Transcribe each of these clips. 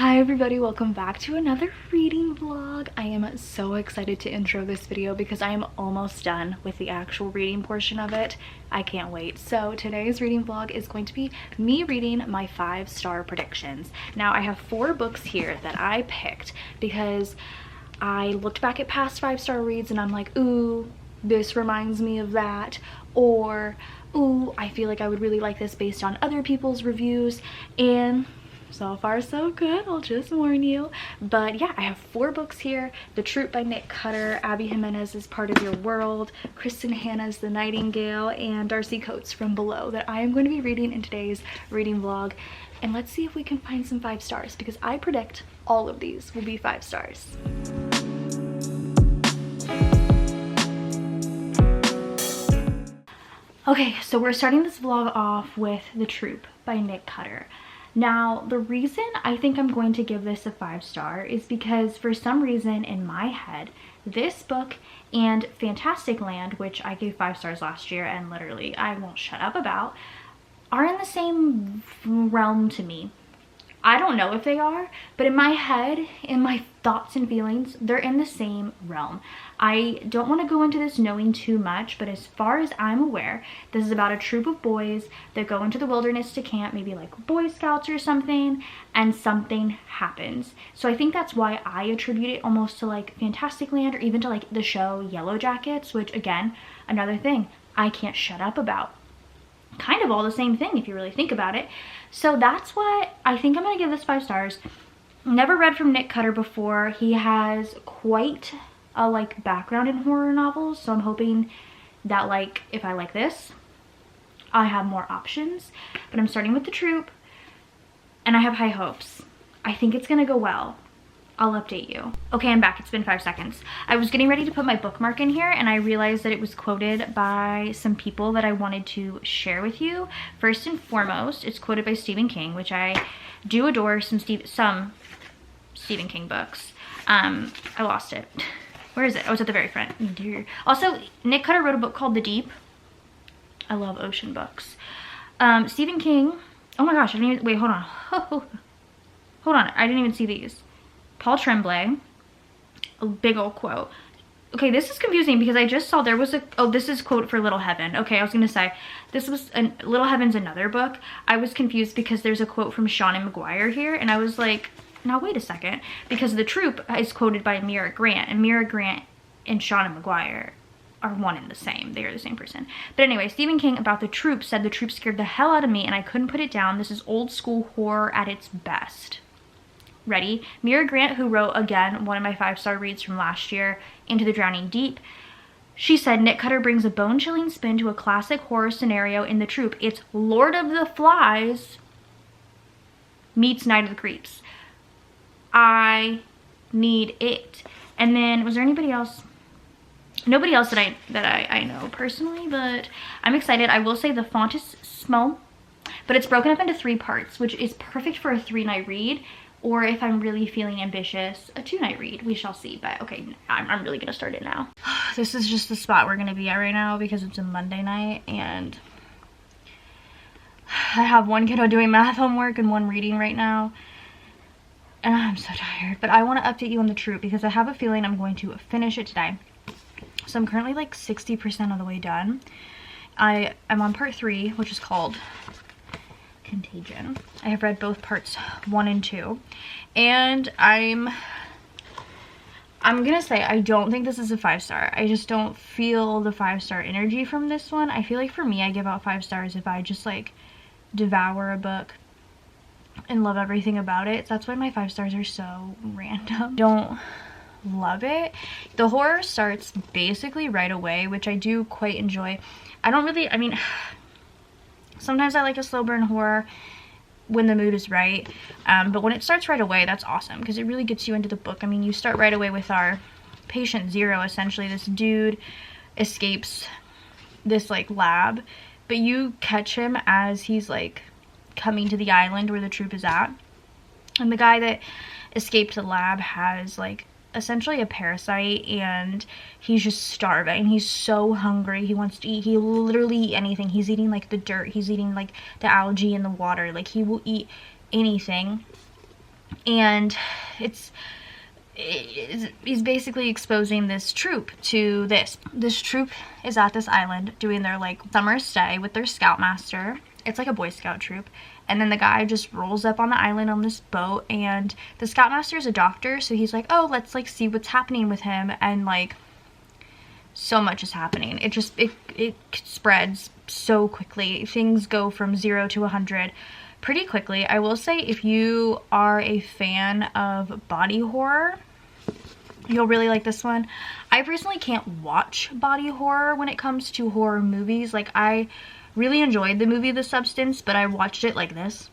Hi everybody, welcome back to another reading vlog. I am so excited to intro this video because I am almost done with the actual reading portion of it. I can't wait. So today's reading vlog is going to be me reading my 5-star predictions. Now I have 4 books here that I picked because I looked back at past 5-star reads and I'm like, ooh, this reminds me of that, or ooh, I feel like I would really like this based on other people's reviews, and so far so good, I'll just warn you. But yeah, I have 4 books here. The Troop by Nick Cutter, Abby Jimenez is Part of Your World, Kristen Hanna's The Nightingale, and Darcy Coates From Below that I am going to be reading in today's reading vlog. And let's see if we can find some 5 stars because I predict all of these will be 5 stars. Okay, so we're starting this vlog off with The Troop by Nick Cutter. Now, the reason I think I'm going to give this a 5-star is because for some reason in my head, this book and Fantastic Land, which I gave 5 stars last year and literally I won't shut up about, are in the same realm to me. I don't know if they are, but in my head, in my thoughts and feelings, they're in the same realm. I don't want to go into this knowing too much, but as far as I'm aware, this is about a troop of boys that go into the wilderness to camp, maybe like Boy Scouts or something, and something happens. So I think that's why I attribute it almost to like Fantastic Land or even to like the show Yellow Jackets, which again, another thing I can't shut up about. Kind of all the same thing if you really think about it. So that's what I think I'm going to give this 5 stars. Never read from Nick Cutter before. He has quite a like background in horror novels, so I'm hoping that like if I like this, I have more options. But I'm starting with The Troop and I have high hopes. I think it's going to go well. I'll update you. Okay, I'm back. It's been 5 seconds. I was getting ready to put my bookmark in here and I realized that it was quoted by some people that I wanted to share with you. First and foremost, it's quoted by Stephen King, which I do adore some Stephen King books. I lost it. Where is it? Oh, it's at the very front. Also, Nick Cutter wrote a book called The Deep. I love ocean books. Stephen King. Oh my gosh, I didn't even, wait, hold on. Hold on, I didn't even see these. Paul Tremblay, a big old quote. Okay, this is confusing because I just saw there was a, oh, this is quote for Little Heaven. Okay, I was gonna say, this was, Little Heaven's another book. I was confused because there's a quote from Shauna McGuire here and I was like, now wait a second, because The Troop is quoted by Mira Grant and Mira Grant and Shauna McGuire are one and the same. They are the same person. But anyway, Stephen King about The Troop said, "The Troop scared the hell out of me and I couldn't put it down. This is old school horror at its best." Ready? Mira Grant, who wrote, again, one of my 5-star reads from last year, Into the Drowning Deep, she said, Nick Cutter brings a bone-chilling spin to a classic horror scenario in The Troop. It's Lord of the Flies meets Night of the Creeps. I need it. And then, was there anybody else? Nobody else that I know personally, but I'm excited. I will say the font is small, but it's broken up into 3 parts, which is perfect for a 3-night read. Or if I'm really feeling ambitious, a 2-night read. We shall see. But okay, I'm really gonna start it now. This is just the spot we're gonna be at right now because it's a Monday night and I have one kiddo doing math homework and one reading right now. And I'm so tired. But I want to update you on The Troop because I have a feeling I'm going to finish it today. So I'm currently like 60% of the way done. I'm on part 3, which is called Contagion. I have read both parts 1 and 2 and I'm gonna say I don't think this is a 5-star. I just don't feel the 5-star energy from this one. I feel like for me I give out 5 stars if I just like devour a book and love everything about it. So that's why my 5 stars are so random. Don't love it. The horror starts basically right away, which I do quite enjoy. I mean, sometimes I like a slow burn horror when the mood is right, but when it starts right away, that's awesome because it really gets you into the book. I mean, you start right away with our patient 0, essentially. This dude escapes this like lab, but you catch him as he's like coming to the island where the troop is at, and the guy that escaped the lab has like essentially a parasite and he's just starving. He's so hungry. He wants to eat. He'll literally eat anything. He's eating like the dirt. He's eating like the algae in the water. Like he will eat anything. And he's basically exposing this troop to this. This troop is at this island doing their like summer stay with their scoutmaster. It's like a Boy Scout troop. And then the guy just rolls up on the island on this boat, and the scoutmaster is a doctor, so he's like, oh, let's like see what's happening with him. And like so much is happening. It spreads so quickly. Things go from 0 to 100 pretty quickly. I will say, if you are a fan of body horror, you'll really like this one. I personally can't watch body horror when it comes to horror movies. Like, I really enjoyed the movie The Substance, but I watched it like this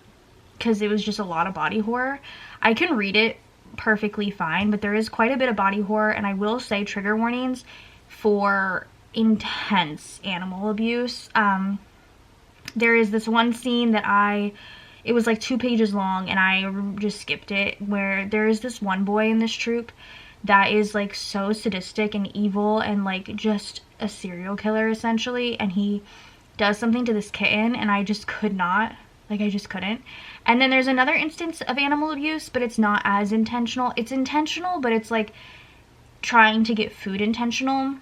because it was just a lot of body horror. I can read it perfectly fine, but there is quite a bit of body horror, and I will say trigger warnings for intense animal abuse. There is this one scene that it was like 2 pages long, and I just skipped it, where there is this one boy in this troop that is like so sadistic and evil and like just a serial killer essentially, and he does something to this kitten, and I just could not, like, I just couldn't. And then there's another instance of animal abuse, but it's not as intentional. It's intentional, but it's like trying to get food intentional.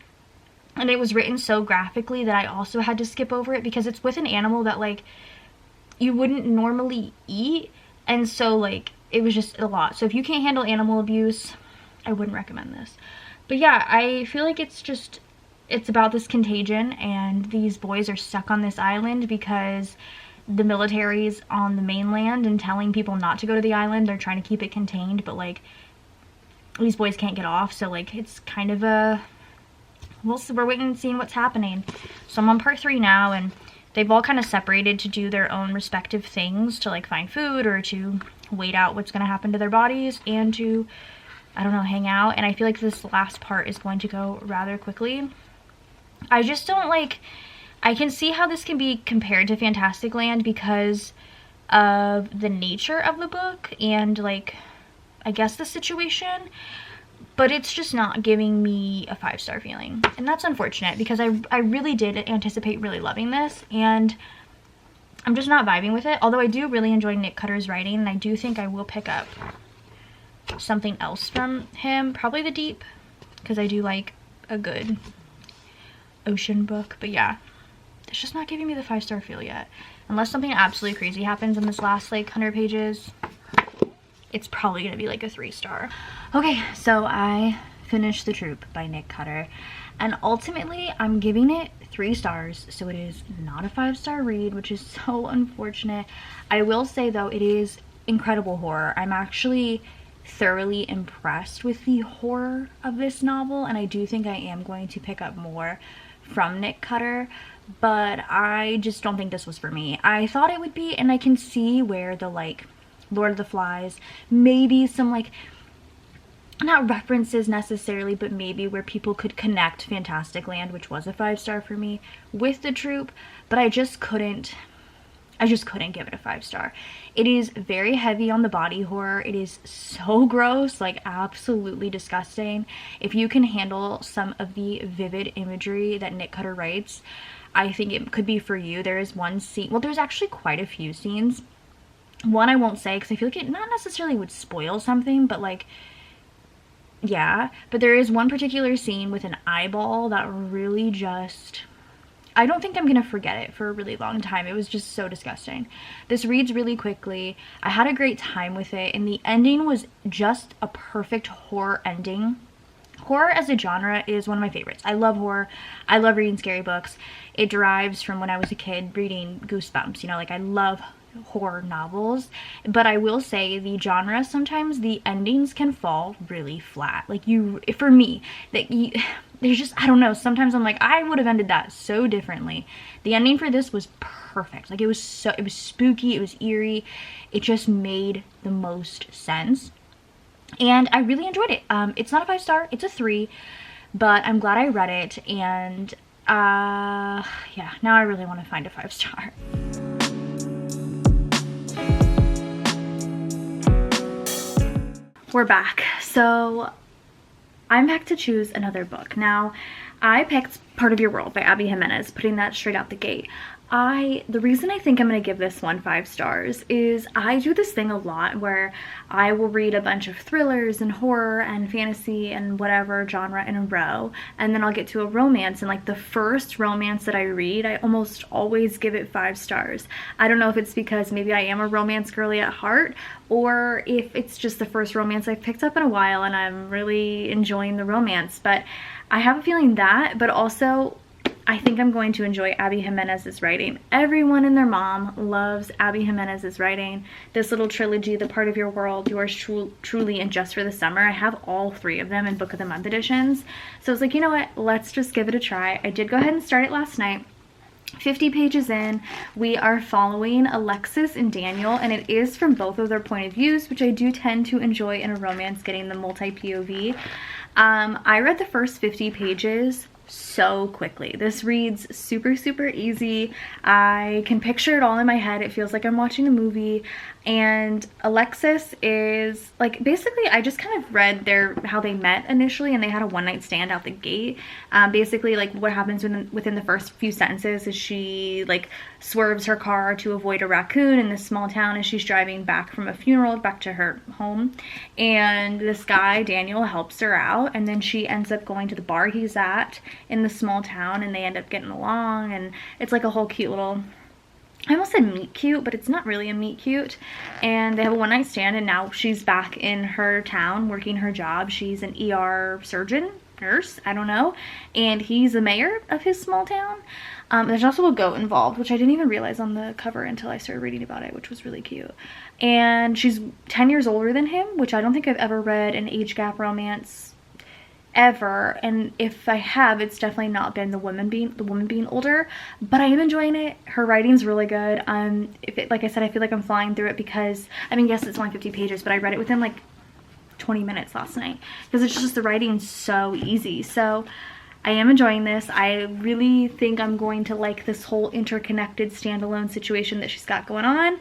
And it was written so graphically that I also had to skip over it because it's with an animal that like you wouldn't normally eat, and so like it was just a lot. So if you can't handle animal abuse, I wouldn't recommend this. But yeah, I feel like it's about this contagion, and these boys are stuck on this island because the military's on the mainland and telling people not to go to the island. They're trying to keep it contained, but like these boys can't get off, so like it's kind of a, we're waiting and seeing what's happening. So I'm on part 3 now, and they've all kind of separated to do their own respective things, to like find food or to wait out what's going to happen to their bodies and to, I don't know, hang out. And I feel like this last part is going to go rather quickly. I just don't like, I can see how this can be compared to Fantasticland because of the nature of the book and like, I guess the situation, but it's just not giving me a 5-star feeling. And that's unfortunate because I really did anticipate really loving this, and I'm just not vibing with it. Although I do really enjoy Nick Cutter's writing, and I do think I will pick up something else from him, probably The Deep, because I do like a good ocean book. But yeah, it's just not giving me the 5-star feel yet. Unless something absolutely crazy happens in this last like 100 pages, it's probably gonna be like a 3-star. Okay, so I finished The Troop by Nick Cutter, and ultimately I'm giving it 3 stars, so it is not a 5-star read, which is so unfortunate. I will say though, it is incredible horror. I'm actually thoroughly impressed with the horror of this novel, and I do think I am going to pick up more from Nick Cutter, but I just don't think this was for me. I thought it would be, and I can see where the like Lord of the Flies, maybe some like, not references necessarily, but maybe where people could connect Fantasticland, which was a 5-star for me, with The Troop, but I just couldn't give it a 5-star. It is very heavy on the body horror. It is so gross, like absolutely disgusting. If you can handle some of the vivid imagery that Nick Cutter writes, I think it could be for you. There is one scene, well, there's actually quite a few scenes. One I won't say because I feel like it not necessarily would spoil something, but like, yeah. But there is one particular scene with an eyeball that really just, I don't think I'm gonna forget it for a really long time. It was just so disgusting. This reads really quickly. I had a great time with it, and the ending was just a perfect horror ending. Horror as a genre is one of my favorites. I love horror. I love reading scary books. It derives from when I was a kid reading Goosebumps. You know, like I love horror novels, but I will say the genre, sometimes the endings can fall really flat. Like for me, there's just, I don't know, sometimes I'm like, I would have ended that so differently. The ending for this was perfect. Like it was spooky, it was eerie, it just made the most sense, and I really enjoyed it. It's not a 5-star, it's a 3, but I'm glad I read it, and yeah, now I really want to find a 5-star. We're back. So I'm back to choose another book. Now, I picked Part of Your World by Abby Jimenez, putting that straight out the gate. The reason I think I'm going to give this one 5 stars is I do this thing a lot where I will read a bunch of thrillers and horror and fantasy and whatever genre in a row, and then I'll get to a romance, and like the first romance that I read, I almost always give it 5 stars. I don't know if it's because maybe I am a romance girly at heart, or if it's just the first romance I've picked up in a while and I'm really enjoying the romance, but I have a feeling that, but also I think I'm going to enjoy Abby Jimenez's writing. Everyone and their mom loves Abby Jimenez's writing. This little trilogy, The Part of Your World, Yours Truly, and Just for the Summer, I have all 3 of them in Book of the Month editions. So I was like, you know what, let's just give it a try. I did go ahead and start it last night. 50 pages in, we are following Alexis and Daniel, and it is from both of their point of views, which I do tend to enjoy in a romance, getting the multi-POV. I read the first 50 pages so quickly. This reads super, super easy. I can picture it all in my head. It feels like I'm watching a movie. And Alexis is like, basically I just kind of read how they met initially, and they had a one-night stand out the gate. Basically like what happens within the first few sentences is she like swerves her car to avoid a raccoon in this small town as she's driving back from a funeral back to her home, and this guy Daniel helps her out, and then she ends up going to the bar he's at in the small town, and they end up getting along, and it's like a whole cute little, I almost said meet cute, but it's not really a meet cute. And they have a one-night stand, and now she's back in her town working her job. She's an ER surgeon, nurse, I don't know, and he's the mayor of his small town. There's also a goat involved, which I didn't even realize on the cover until I started reading about it, which was really cute. And she's 10 years older than him, which I don't think I've ever read an age gap romance ever, and if I have, it's definitely not been the woman being older, but I am enjoying it. Her writing's really good. Like I said, I feel like I'm flying through it because, I mean, yes, it's only 50 pages, but I read it within like 20 minutes last night because it's just, the writing's so easy. So I am enjoying this. I really think I'm going to like this whole interconnected standalone situation that she's got going on,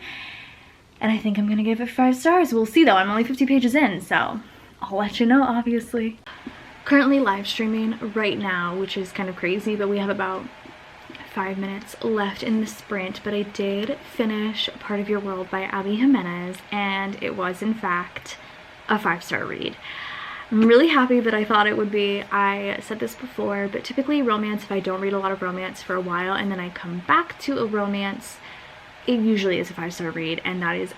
and I think I'm gonna give it 5 stars. We'll see though. I'm only 50 pages in, so I'll let you know, obviously. Currently live streaming right now, which is kind of crazy, but we have about 5 minutes left in the sprint. But I did finish Part of Your World by Abby Jimenez, and it was in fact a 5-star read. I'm really happy that I thought it would be. I said this before, but typically romance, if I don't read a lot of romance for a while and then I come back to a romance, it usually is a 5-star read, and that is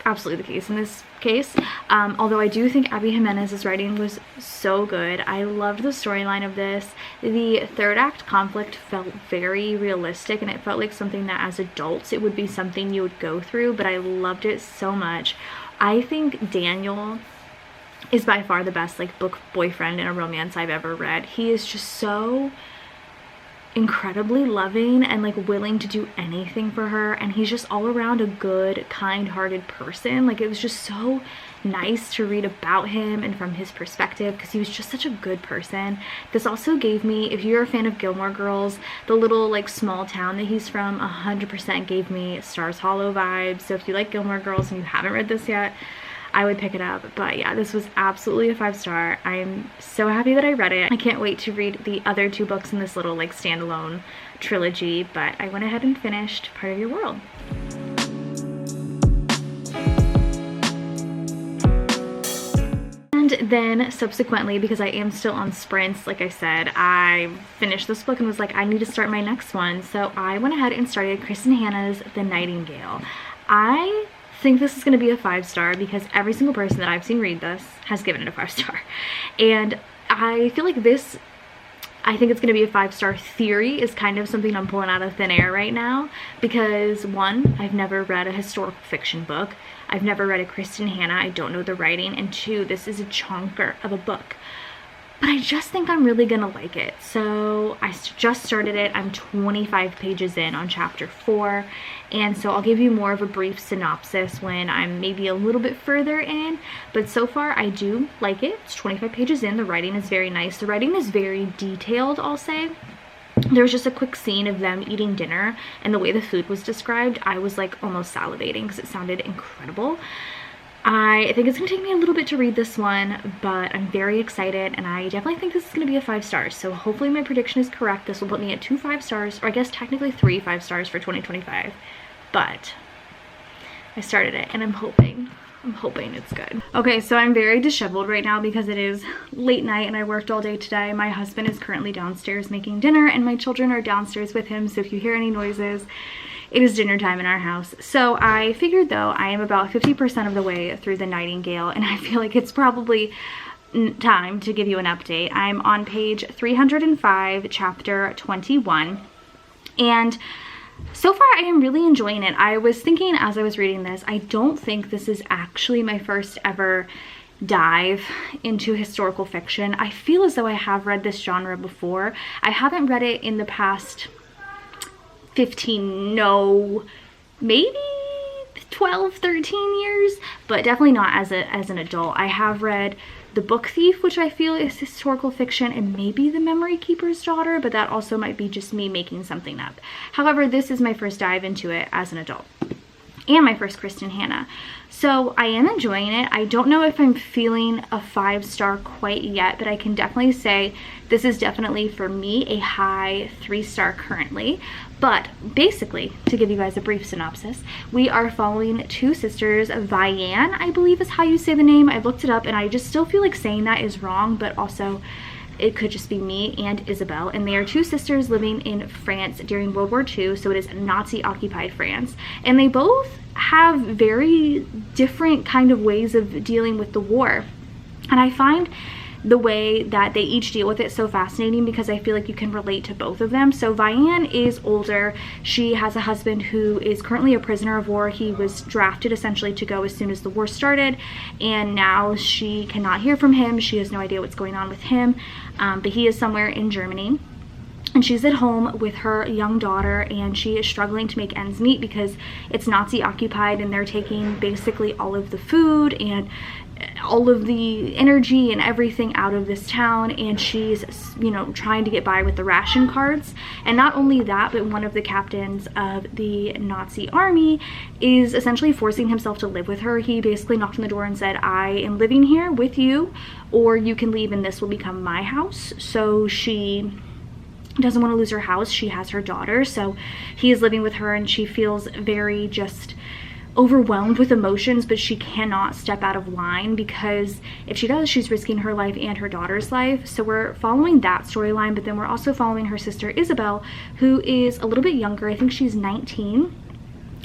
absolutely the case in this case. Although I do think Abby Jimenez's writing was so good. I loved the storyline of this. The third act conflict felt very realistic, and it felt like something that as adults it would be something you would go through, but I loved it so much. I think Daniel is by far the best like book boyfriend in a romance I've ever read. He is just so incredibly loving and like willing to do anything for her, and he's just all around a good, kind-hearted person. Like, it was just so nice to read about him and from his perspective because he was just such a good person. This also gave me, if you're a fan of Gilmore Girls, the little like small town that he's from 100% gave me Stars Hollow vibes. So if you like Gilmore Girls and you haven't read this yet, I would pick it up. But yeah, this was absolutely a 5-star. I'm so happy that I read it. I can't wait to read the other 2 books in this little like standalone trilogy, but I went ahead and finished Part of Your World. And then subsequently, because I am still on sprints, like I said, I finished this book and was like, I need to start my next one. So I went ahead and started Kristen Hanna's The Nightingale. I think this is going to be a 5-star because every single person that I've seen read this has given it a 5-star, and I feel like this, I think it's going to be a 5-star theory is kind of something I'm pulling out of thin air right now because 1, I've never read a historical fiction book, I've never read a Kristen Hanna, I don't know the writing, and 2, this is a chonker of a book. But I just think I'm really gonna like it. So I just started it. I'm 25 pages in on chapter 4. And so I'll give you more of a brief synopsis when I'm maybe a little bit further in. But so far I do like it. It's 25 pages in. The writing is very nice. The writing is very detailed, I'll say. There was just a quick scene of them eating dinner, and the way the food was described, I was like almost salivating because it sounded incredible. I think it's gonna take me a little bit to read this one, but I'm very excited, and I definitely think this is gonna be a 5 stars. So hopefully my prediction is correct. This will put me at 2 5 stars, or I guess technically 3 5 stars for 2025. But I started it, and I'm hoping it's good. Okay, so I'm very disheveled right now because it is late night and I worked all day today. My husband is currently downstairs making dinner, and my children are downstairs with him. So if you hear any noises, it is dinner time in our house. So I figured, though, I am about 50% of the way through the Nightingale, and I feel like it's probably time to give you an update. I'm on page 305, chapter 21, and so far I am really enjoying it. I was thinking as I was reading this, I don't think this is actually my first ever dive into historical fiction. I feel as though I have read this genre before. I haven't read it in the past 15, no, maybe 12, 13 years, but definitely not as an adult. I have read The Book Thief, which I feel is historical fiction, and maybe The Memory Keeper's Daughter, but that also might be just me making something up. However, this is my first dive into it as an adult, and my first Kristen Hanna. So I am enjoying it. I don't know if I'm feeling a 5-star quite yet, but I can definitely say this is definitely for me a high 3-star currently. But basically, to give you guys a brief synopsis, we are following 2 sisters. Vianne, I believe is how you say the name. I looked it up and I just still feel like saying that is wrong, but also it could just be me, and Isabel. And they are 2 sisters living in France during World War II, so it is Nazi-occupied France. And they both have very different kind of ways of dealing with the war. And I find the way that they each deal with it so fascinating because I feel like you can relate to both of them. So Vianne is older. She has a husband who is currently a prisoner of war. He was drafted essentially to go as soon as the war started, and now she cannot hear from him. She has no idea what's going on with him, but he is somewhere in Germany. And she's at home with her young daughter, and she is struggling to make ends meet because it's Nazi occupied and they're taking basically all of the food and all of the energy and everything out of this town, and she's, you know, trying to get by with the ration cards. And not only that, but one of the captains of the Nazi army is essentially forcing himself to live with her. He basically knocked on the door and said, I am living here with you, or you can leave and this will become my house. So she doesn't want to lose her house. She has her daughter, so he is living with her, and she feels very just overwhelmed with emotions, but she cannot step out of line because if she does, she's risking her life and her daughter's life. So we're following that storyline, but then we're also following her sister Isabel, who is a little bit younger. I think she's 19,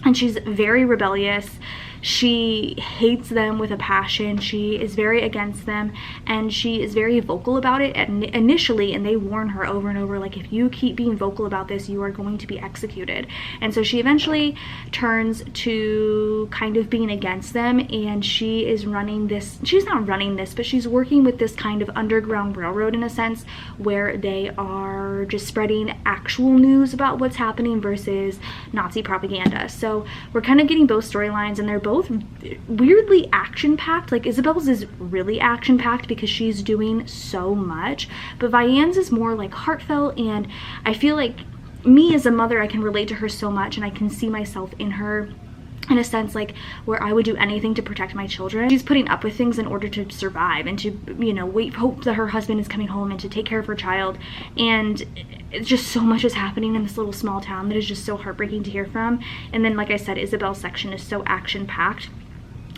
and she's very rebellious. She hates them with a passion. She is very against them, and she is very vocal about it initially, and they warn her over and over, like, if you keep being vocal about this, you are going to be executed. And so she eventually turns to kind of being against them, and she is running this, she's not running this, but she's working with this kind of underground railroad in a sense, where they are just spreading actual news about what's happening versus Nazi propaganda. So we're kind of getting both storylines, and they're both weirdly action-packed. Like, Isabel's is really action-packed because she's doing so much, but Vianne's is more like heartfelt, and I feel like me as a mother, I can relate to her so much, and I can see myself in her in a sense, like, where I would do anything to protect my children. She's putting up with things in order to survive and to, you know, hope that her husband is coming home and to take care of her child. And it's just so much is happening in this little small town that is just so heartbreaking to hear from. And then, like I said, Isabel's section is so action-packed.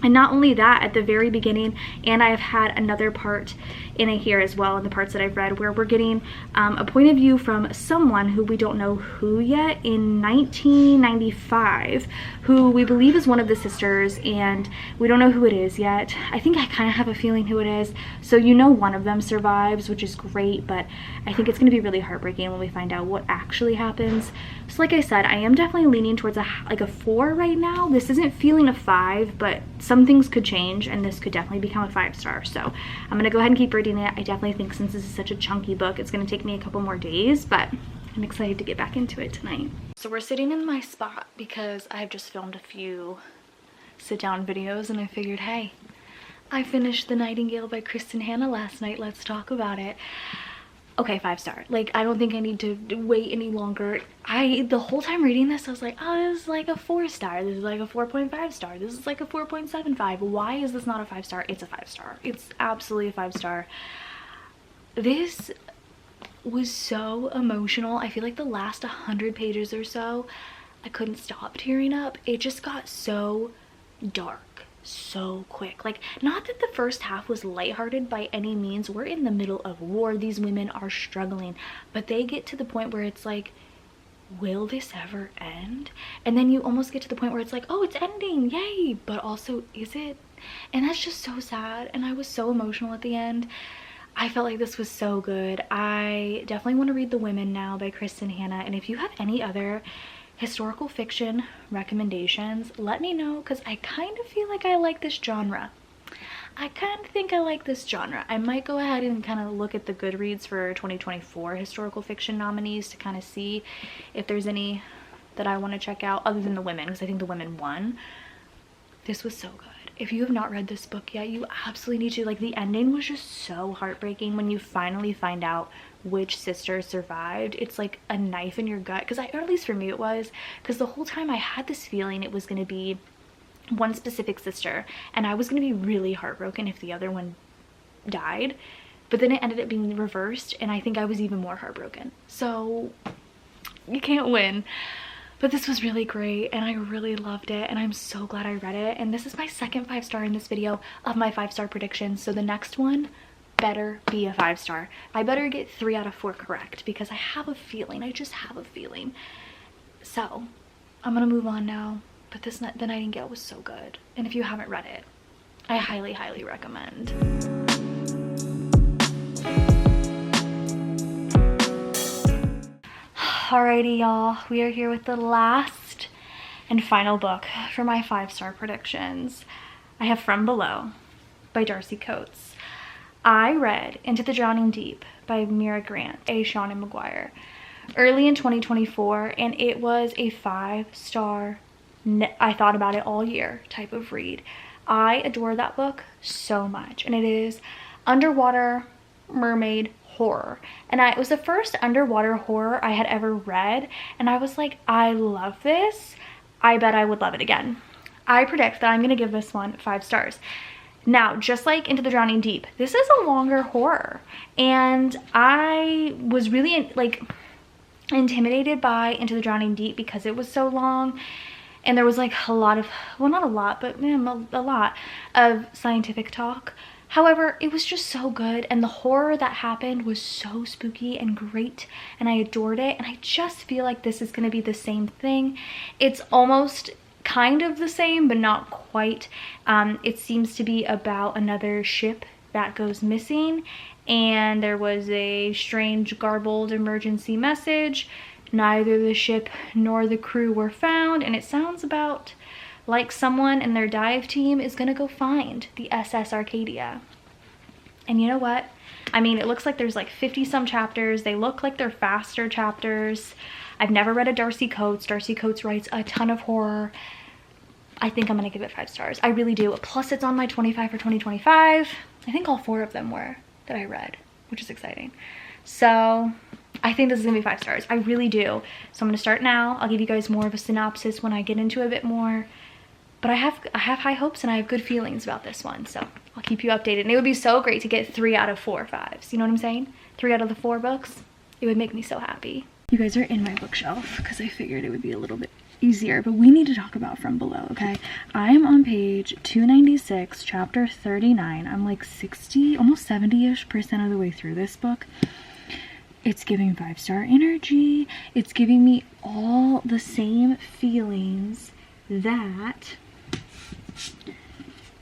And not only that, at the very beginning, and I have had another part in it here as well, in the parts that I've read, where we're getting a point of view from someone who we don't know who yet, in 1995, who we believe is one of the sisters, and we don't know who it is yet. I think I kind of have a feeling who it is. So you know one of them survives, which is great, but I think it's going to be really heartbreaking when we find out what actually happens. So like I said, I am definitely leaning towards a 4 right now. This isn't feeling a 5, but some things could change, and this could definitely become a 5-star. So I'm going to go ahead and keep reading it. I definitely think since this is such a chunky book, it's going to take me a couple more days, but I'm excited to get back into it tonight. So we're sitting in my spot because I've just filmed a few sit-down videos, and I figured, hey, I finished The Nightingale by Kristen Hanna last night. Let's talk about it. Okay, 5-star. Like, I don't think I need to wait any longer. The whole time reading this, I was like, oh, this is like a 4-star. This is like a 4.5 star. This is like a 4.75. Why is this not a 5-star? It's a 5-star. It's absolutely a 5-star. This was so emotional. I feel like the last 100 pages or so, I couldn't stop tearing up. It just got so dark so quick. Like, not that the first half was lighthearted by any means. We're in the middle of war. These women are struggling, but they get to the point where it's like, will this ever end? And then you almost get to the point where it's like, oh, it's ending, yay, but also, is it? And that's just so sad. And I was so emotional at the end. I felt like this was so good. I definitely want to read The Women now by Kristen Hanna. And if you have any other historical fiction recommendations, let me know, because I kind of feel like I like this genre. I kind of think I like this genre. I might go ahead and kind of look at the Goodreads for 2024 historical fiction nominees to kind of see if there's any that I want to check out other than The Women, because I think The Women won. This was so good. If you have not read this book yet, you absolutely need to. Like, the ending was just so heartbreaking when you finally find out which sister survived. It's like a knife in your gut, or at least for me it was, because the whole time I had this feeling it was going to be one specific sister and I was going to be really heartbroken if the other one died, but then it ended up being reversed and I think I was even more heartbroken. So you can't win. But this was really great and I really loved it and I'm so glad I read it. And this is my second 5-star in this video of my 5-star predictions, so the next one better be a 5-star. I better get 3 out of 4 correct, because I have a feeling, I just have a feeling. So I'm gonna move on now, but The Nightingale was so good, and if you haven't read it, I highly recommend. Alrighty, y'all, we are here with the last and final book for my 5-star predictions. I have From Below by Darcy Coates. I read Into the Drowning Deep by Mira Grant, a Seanan McGuire, early in 2024, and it was a 5-star, I thought about it all year type of read. I adore that book so much, and it is underwater mermaid horror, and it was the first underwater horror I had ever read, and I was like, I love this. I bet I would love it again. I predict that I'm gonna give this one 5 stars. Now, just like Into the Drowning Deep, this is a longer horror, and I was really intimidated by Into the Drowning Deep because it was so long, and there was like a lot of, well, not a lot, but a lot of scientific talk. However, it was just so good, and the horror that happened was so spooky and great, and I adored it, and I just feel like this is going to be the same thing. It's almost kind of the same, but not quite. It seems to be about another ship that goes missing, and there was a strange garbled emergency message. Neither the ship nor the crew were found, and it sounds about like someone in their dive team is gonna go find the SS Arcadia. And you know what? I mean, it looks like there's like 50 some chapters. They look like they're faster chapters. I've never read a Darcy Coates. Darcy Coates writes a ton of horror. I think I'm gonna give it 5 stars. I really do. Plus it's on my 25 for 2025. I think all 4 of them were that I read, which is exciting. So I think this is gonna be 5 stars. I really do. So I'm gonna start now. I'll give you guys more of a synopsis when I get into a bit more. But I have high hopes and I have good feelings about this one. So I'll keep you updated. And it would be so great to get 3 out of 4 5s. You know what I'm saying? 3 out of the 4 books. It would make me so happy. You guys are in my bookshelf because I figured it would be a little bit easier, but we need to talk about From Below, okay? I'm on page 296, chapter 39. I'm like 60, almost 70-ish% of the way through this book. It's giving 5-star energy. It's giving me all the same feelings that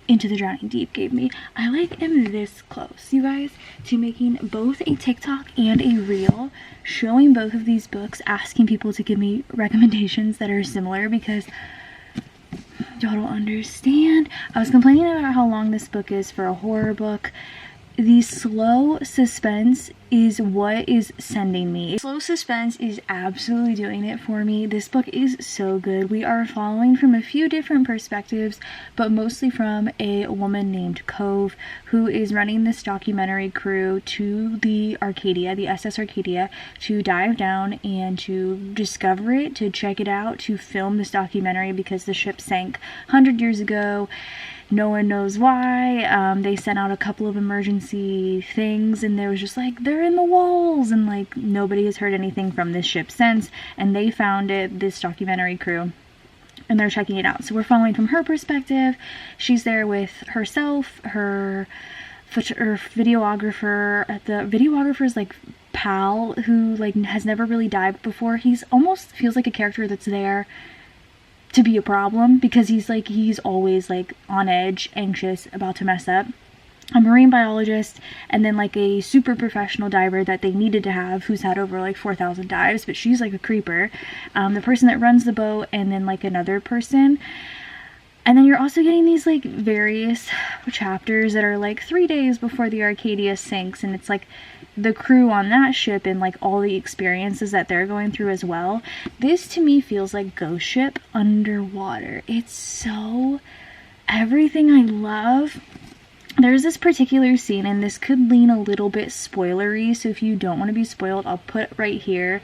Into the Drowning Deep gave me. I like am this close, you guys, to making both a TikTok and a reel showing both of these books, asking people to give me recommendations that are similar, because y'all don't understand. I was complaining about how long this book is for a horror book. the slow suspense is what is sending me. Slow suspense is absolutely doing it for me. This book is so good. We are following from a few different perspectives, but mostly from a woman named Cove, who is running this documentary crew to the Arcadia, the SS Arcadia, to dive down and to discover it, to check it out, to film this documentary because the ship sank 100 years ago. No one knows why. They sent out a couple of emergency things and there was just like, they're in the walls, and like nobody has heard anything from this ship since, and they found it, this documentary crew, and they're checking it out. So we're following from her perspective. She's there with herself, her videographer, the videographer's like pal, who like has never really dived before. He's almost feels like a character that's there to be a problem because he's always like on edge, anxious, about to mess up. A marine biologist, and then like a super professional diver that they needed to have, who's had over like 4,000 dives, but she's like a creeper. The person that runs the boat, and then like another person. And then you're also getting these like various chapters that are like 3 days before the Arcadia sinks, and it's like the crew on that ship and like all the experiences that they're going through as well. This to me feels like Ghost Ship underwater. It's so everything I love. There's this particular scene, and this could lean a little bit spoilery, so if you don't want to be spoiled, I'll put right here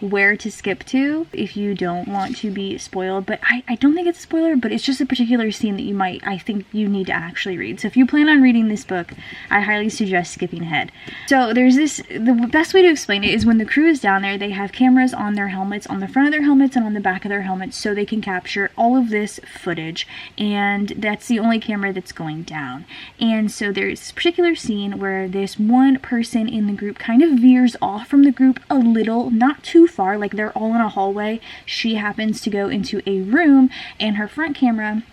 where to skip to if you don't want to be spoiled. But I don't think it's a spoiler, but it's just a particular scene that I think you need to actually read. So if you plan on reading this book, I highly suggest skipping ahead. So there's this, the best way to explain it is when the crew is down there, they have cameras on their helmets, on the front of their helmets and on the back of their helmets, so they can capture all of this footage, and that's the only camera that's going down. And so there's this particular scene where this one person in the group kind of veers off from the group a little, not too far, like they're all in a hallway. She happens to go into a room, and her front camera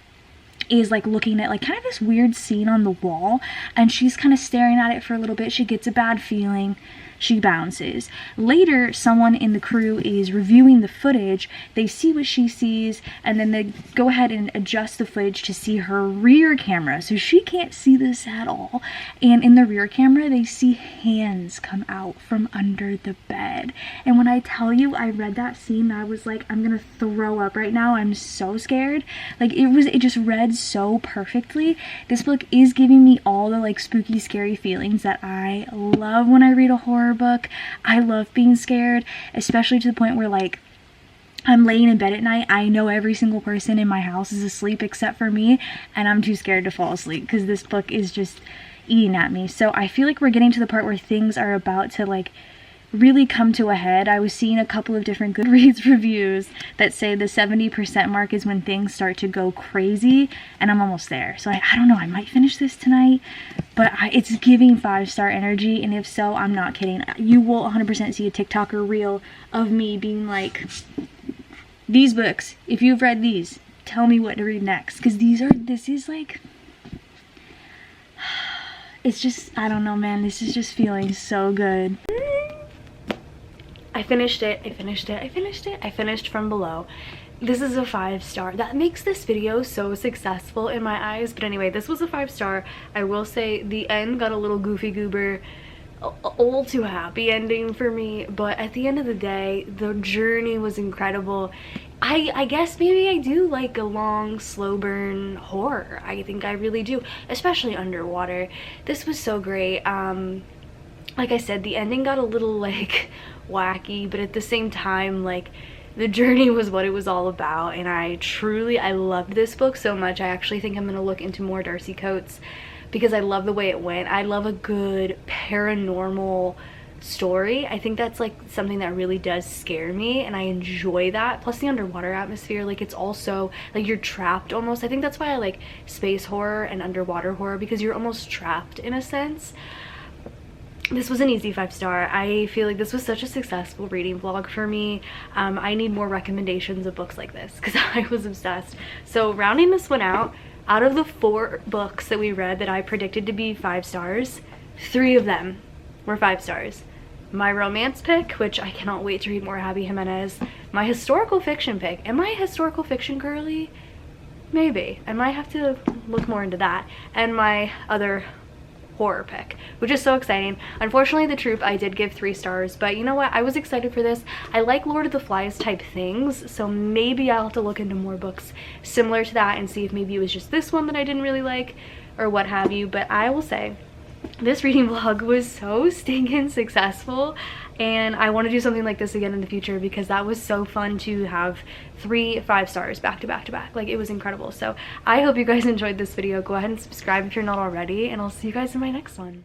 is like looking at like kind of this weird scene on the wall, and she's kind of staring at it for a little bit. She gets a bad feeling. She bounces. Later, someone in the crew is reviewing the footage. They see what she sees, and then they go ahead and adjust the footage to see her rear camera. So she can't see this at all. And in the rear camera, they see hands come out from under the bed. And when I tell you, I read that scene, I was like, I'm gonna throw up right now. I'm so scared. Like it just read so perfectly. This book is giving me all the like spooky, scary feelings that I love when I read a horror book. I love being scared, especially to the point where like I'm laying in bed at night, I know every single person in my house is asleep except for me, and I'm too scared to fall asleep because this book is just eating at me. So I feel like we're getting to the part where things are about to like really come to a head. I was seeing a couple of different Goodreads reviews that say the 70% mark is when things start to go crazy, and I'm almost there. So I don't know, I might finish this tonight, but it's giving 5-star energy, and if so, I'm not kidding. You will 100% see a TikTok or reel of me being like, these books, if you've read these, tell me what to read next, because this is like, it's just, I don't know, man, this is just feeling so good. I finished it, I finished From Below. This is a 5-star. That makes this video so successful in my eyes. But anyway, this was a 5-star. I will say the end got a little goofy goober, a little too happy ending for me. But at the end of the day, the journey was incredible. I guess maybe I do like a long, slow burn horror. I think I really do, especially underwater. This was so great. Like I said, the ending got a little like wacky, but at the same time, like, the journey was what it was all about, and I loved this book so much. I actually think I'm gonna look into more Darcy Coates because I love the way it went. I love a good paranormal story. I think that's like something that really does scare me, and I enjoy that. Plus the underwater atmosphere, like it's also like you're trapped almost. I think that's why I like space horror and underwater horror, because you're almost trapped in a sense. This was an easy 5-star. I feel like this was such a successful reading vlog for me. I need more recommendations of books like this because I was obsessed. So rounding this one out of the 4 books that we read that I predicted to be 5 stars, 3 of them were 5 stars. My romance pick, which I cannot wait to read more Abby Jimenez. My historical fiction pick. Am I a historical fiction girly? Maybe. I might have to look more into that. And my other horror pick, which is so exciting. Unfortunately, The Troop I did give 3 stars, but you know what? I was excited for this. I like Lord of the Flies type things, so maybe I'll have to look into more books similar to that and see if maybe it was just this one that I didn't really like or what have you. But I will say, this reading vlog was so stinking successful, and I want to do something like this again in the future because that was so fun to have 3 5 stars back to back to back. Like, it was incredible. So I hope you guys enjoyed this video. Go ahead and subscribe if you're not already, and I'll see you guys in my next one.